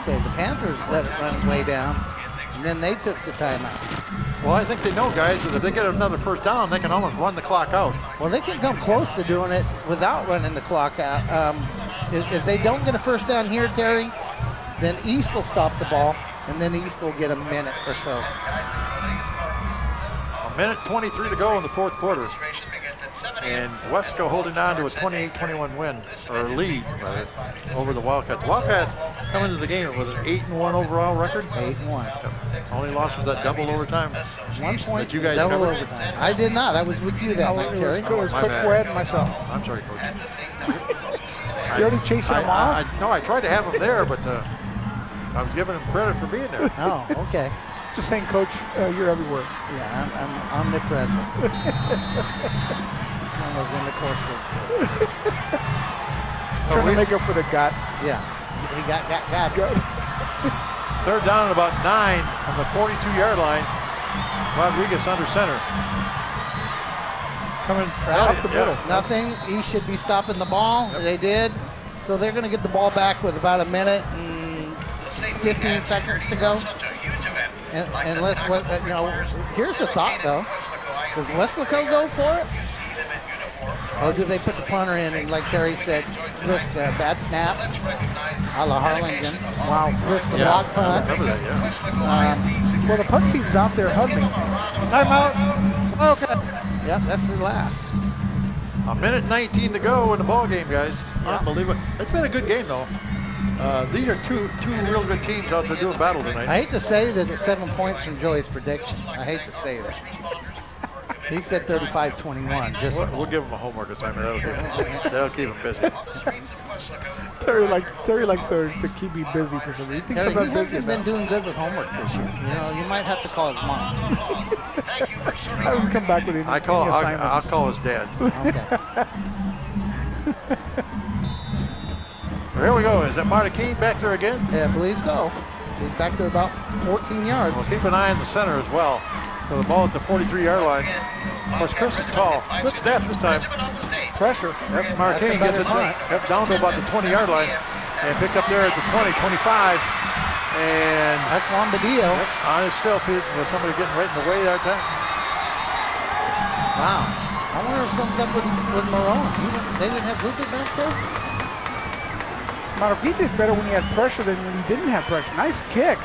Okay, the Panthers let it run way down, and then they took the timeout. Well, I think they know, guys, that if they get another 1st down, they can almost run the clock out. Well, they can come close to doing it without running the clock out. If they don't get a 1st down here, Terry, then East will stop the ball, and then East will get a minute or so. A minute 23 to go in the 4th quarter. And Weslaco holding on to a 28-21 win, or lead, rather, over the Wildcats. The Wildcats come into the game with an 8-1 overall record. 8-1. Only loss was that double overtime. 1 point, that you guys double covered. overtime. I did not. I was with you that night, Terry. It was Coach Wed and myself. I'm sorry, Coach. You already chasing him off? No, I tried to have him there, but I was giving him credit for being there. Oh, okay. Just saying, Coach, you're everywhere. Yeah, I'm omnipresent. It's one of those intercourse. Trying to make up for the gut. Yeah, he got. 3rd down and about 9 on the 42-yard line. Rodriguez under center. Coming up the middle. Nothing. He should be stopping the ball. Yep. They did. So they're going to get the ball back with about a minute and 15 seconds to go. And let's, here's a thought though. Does Weslaco go for it? Or do they put the punter in and, like Terry said, risk a bad snap a la Harlingen? Wow, risk a block punt. I remember that, yeah. Well, the punt team's out there huddling. Timeout. Okay. Yep, that's their last. A minute 19 to go in the ball game, guys. Yeah. Unbelievable. It's been a good game, though. These are two real good teams out there doing battle tonight. I hate to say that it's 7 points from Joey's prediction. I hate to say that. He said 35-21. We'll give him a homework assignment. That'll keep him busy. Terry likes to keep me busy for some reason. He thinks Terry, I'm he busy hasn't been doing good with homework this year. You know, you might have to call his mom. I would come back with any I'll call his dad. Okay. Well, here we go. Is that Marty Keene back there again? Yeah, I believe so. He's back there about 14 yards. Well, keep an eye on the center as well. So the ball at the 43-yard line. Of course, Chris is tall. Good snap this time. pressure. Yep, Marquine gets it down to about the 20-yard line and picked up there at the 20, 25. And that's Wambadillo. Yep, on his still feet with somebody getting right in the way that time. Wow. I wonder if something's up with Marone. They didn't have Lupe back there? Marquine did better when he had pressure than when he didn't have pressure. Nice kick.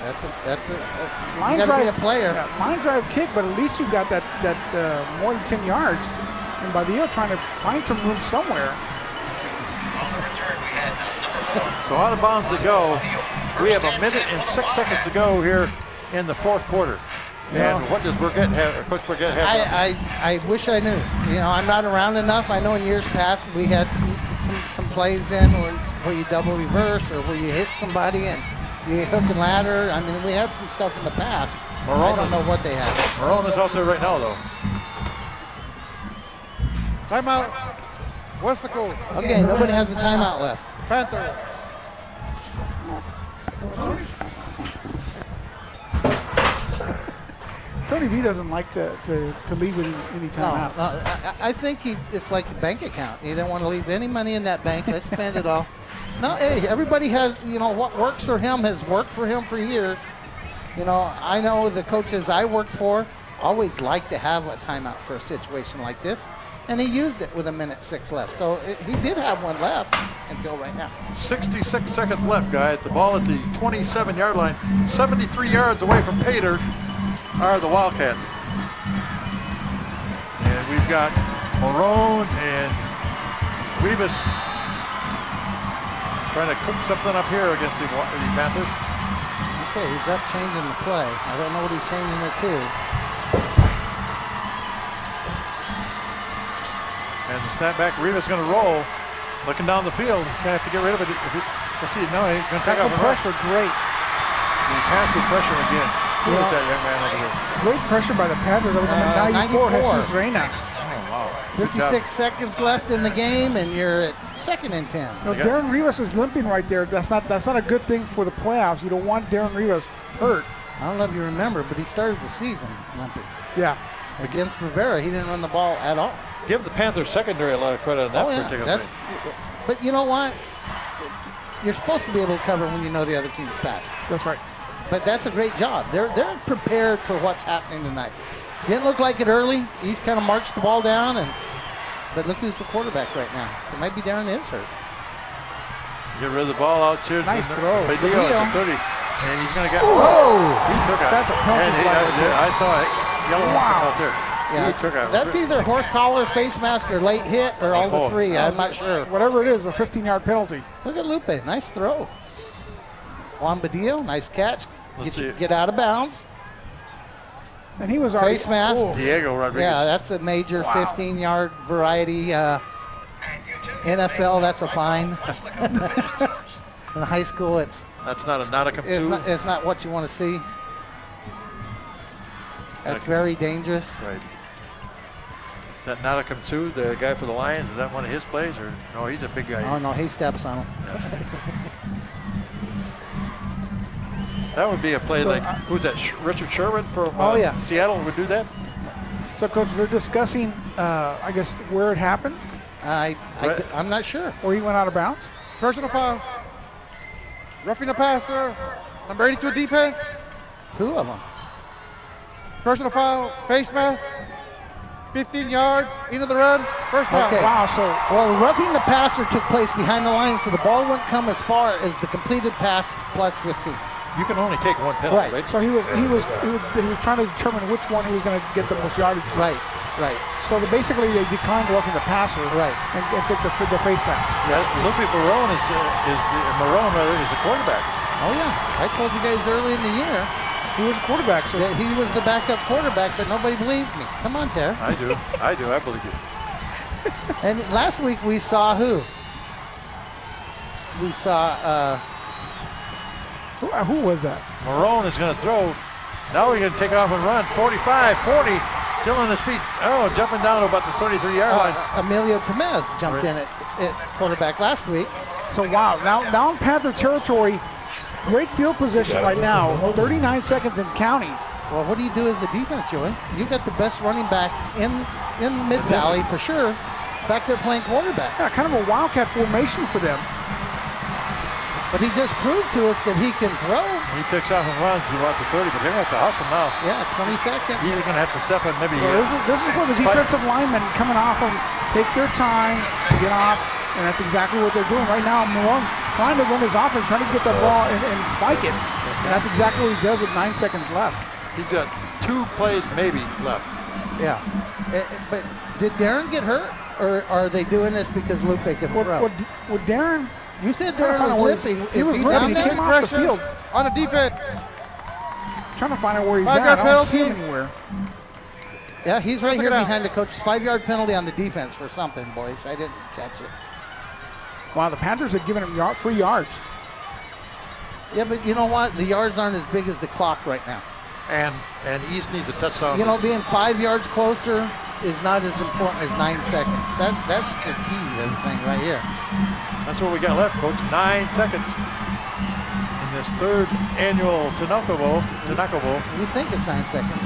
That's a line you drive, be a player. Yeah, line drive kick, but at least you got that more than 10 yards. And Badillo trying to find some room somewhere. So out of bounds to go. We have 1 minute and 6 seconds to go here in the fourth quarter. And what does Burgett have, Coach Burgett have? I wish I knew. You know, I'm not around enough. I know in years past we had some plays in where you double reverse or where you hit somebody and you hook and ladder. I mean, we had some stuff in the past. I don't know what they have. Marone is out there right now, though. Timeout. Weslaco. Okay, nobody has a timeout left. Panther. Tony V doesn't like to leave with any timeouts. No, I think it's like a bank account. He didn't want to leave any money in that bank. Let's spend it all. No, hey, everybody has, you know, what works for him has worked for him for years. You know, I know the coaches I worked for always like to have a timeout for a situation like this. And he used it with 1:06 left. So he did have one left until right now. 66 seconds left, guys. The ball at the 27-yard line. 73 yards away from Pater are the Wildcats. And we've got Marone and Rivas trying to cook something up here against the Panthers. Okay, he's up changing the play. I don't know what he's changing it to. And the snapback, Rivas going to roll. Looking down the field, he's going to have to get rid of it. Let's see, no, he's going to take some pressure, great. The Panther pressure again. Who is that young man over here? Great pressure by the Panthers. That was 94, Jesus Reina. Oh, wow. 56 seconds left in the game, and you're at 2nd and 10. No, Darren Rivas is limping right there. That's not a good thing for the playoffs. You don't want Darren Rivas hurt. I don't know if you remember, but he started the season limping. Yeah. Against Rivera, he didn't run the ball at all. Give the Panthers secondary a lot of credit on that particular thing. But you know what? You're supposed to be able to cover when you know the other team's pass. That's right. But that's a great job. They're prepared for what's happening tonight. Didn't look like it early. East kind of marched the ball down, but look who's the quarterback right now. So maybe Darren is hurt. Get rid of the ball out here. Nice throw. Badillo at the 30. And he's going to get. Whoa! He took out. That's a penalty flag. I saw it. Yellow out there. Yeah, he took out. That's either horse collar, face mask, or late hit, or all the three. I'm not sure. Whatever it is, a 15-yard penalty. Look at Lupe. Nice throw. Wambadillo, nice catch. Get out of bounds. And he was already face mask. Diego Rodriguez. Yeah, that's a major 15-yard variety. NFL, that's a fine. In high school, that's not a not a it's not what you want to see. That's very dangerous. Right. Is that Nadakam too, the guy for the Lions? Is that one of his plays, or no? He's a big guy. Oh no, he steps on him. Yeah. That would be a play like who's that? Richard Sherman from Seattle would do that. So, Coach, they're discussing, I guess, where it happened. I'm not sure. Or he went out of bounds. Personal foul. Roughing the passer. Number 82 defense. 2 of them. Personal foul. Face mask. 15 yards into the run. First down. Okay. Wow. So, well, roughing the passer took place behind the line, so the ball wouldn't come as far as the completed pass plus 15. You can only take one penalty, right? So he was trying to determine which one he was going to get the most yardage from. Right. So basically they declined roughing the passer, and took the face mask. Yeah, Lupe Marone is the quarterback. Oh yeah, I told you guys early in the year. He was a quarterback. So he was the backup quarterback, but nobody believes me. Come on, Ter. I do. I believe you. And last week we saw who? we saw. Who was that? Marone is going to throw. Now he's going to take off and run. 45, 40, still on his feet. Oh, jumping down to about the 33-yard line. Emilio Perez jumped in at quarterback last week. So, wow, now in Panther territory, great field position right now, 39 seconds and counting. Well, what do you do as a defense, Joey? You got the best running back in Mid-Valley for sure, back there playing quarterback. Yeah, kind of a wildcat formation for them. But he just proved to us that he can throw. He takes off and runs to about the 30, but they're going to have to hustle now. Yeah, 20 seconds. He's going to have to step in maybe. Well, this is where the defensive linemen coming off and take their time, get off, and that's exactly what they're doing right now. Malone trying to run his offense, trying to get the ball and spike it. And that's exactly what he does with 9 seconds left. He's got 2 plays maybe left. Yeah. But did Darren get hurt? Or are they doing this because Lupe could throw? With Darren... You said Darren was limping. He was limping. He came off the field. On the defense. Trying to find out where he's at. I don't see him anywhere. Yeah, he's right here behind the coach's 5-yard penalty on the defense for something, boys. I didn't catch it. Wow, the Panthers are giving him free yards. Yeah, but you know what? The yards aren't as big as the clock right now. And East needs a touchdown. You know, being 5 yards closer is not as important as 9 seconds. That's the key to the thing right here. That's what we got left, Coach. 9 seconds in this 3rd annual Tanaka Bowl. We think it's 9 seconds.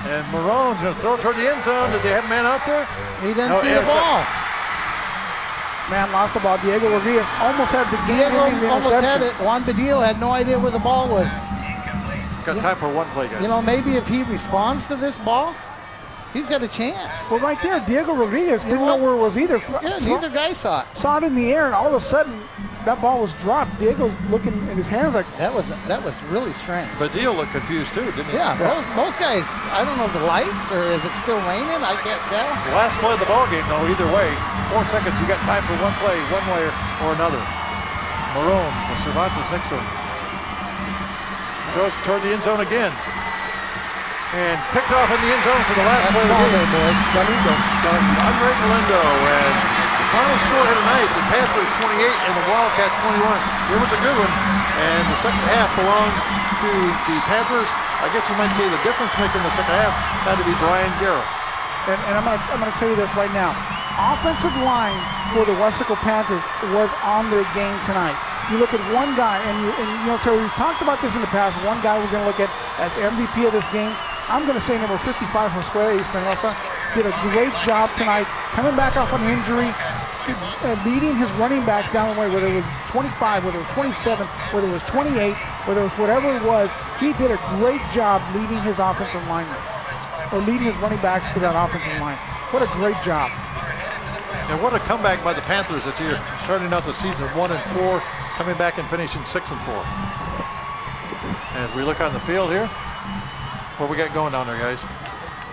And Marone's going to throw toward the end zone. Does he have a man out there? He didn't see the ball. Man lost the ball. Diego Rodriguez almost had the game. Diego almost had it. Juan Badillo had no idea where the ball was. Got time for one play, guys. You know, maybe if he responds to this ball, he's got a chance. Well, right there, Diego Rodriguez didn't know where it was either. Yeah, neither guy saw it. Saw it in the air, and all of a sudden, that ball was dropped. Diego's looking in his hands like... That was really strange. But Dio looked confused, too, didn't he? Yeah, both guys. I don't know the lights, or if it's still raining, I can't tell. Last play of the ball game, though, either way. 4 seconds, you got time for one play, one way or another. Marone with Cervantes next to him. Throws toward the end zone again. And picked off in the end zone for the last play of the game. Boys. Andre Galindo. And the final score here tonight, the Panthers 28 and the Wildcat 21. It was a good one. And the second half belonged to the Panthers. I guess you might say the difference maker in the second half had to be Brian Garrow. And I'm gonna tell you this right now. Offensive line for the Weslaco Panthers was on their game tonight. You look at one guy, and you know, Terry, we've talked about this in the past. One guy we're going to look at as MVP of this game. I'm going to say number 55, Josue Espinosa, did a great job tonight, coming back off an injury, leading his running backs down the way, whether it was 25, whether it was 27, whether it was 28, whether it was whatever it was. He did a great job leading his offensive linemen, or leading his running backs to that offensive line. What a great job. And what a comeback by the Panthers this year, starting out the season 1-4. Coming back and finishing 6-4. As we look on the field here, what we got going down there, guys?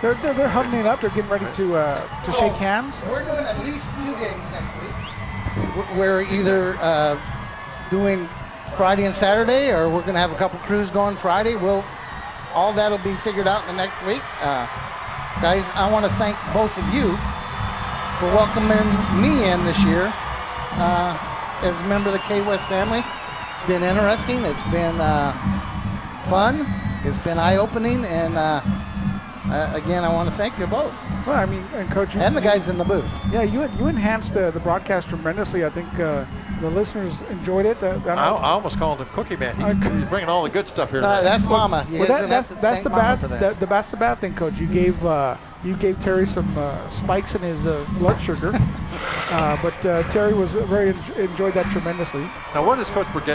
They're huddling it up. They're getting ready to shake hands. We're doing at least 2 games next week. We're either doing Friday and Saturday, or we're going to have a couple crews going Friday. All that'll be figured out in the next week. Guys, I want to thank both of you for welcoming me in this year. As a member of the K-West family. Been interesting. It's been fun. It's been eye-opening, and again, I want to thank you both. Well, I mean, and Coach, and the guys in the booth. Yeah, you enhanced the broadcast tremendously. I think the listeners enjoyed it. I almost called him Cookie Man. He's bringing all the good stuff here. That's Mama. Well, that's the bad thing, Coach. You gave Terry some spikes in his blood sugar, but Terry enjoyed that tremendously. Now, what is Coach Burgett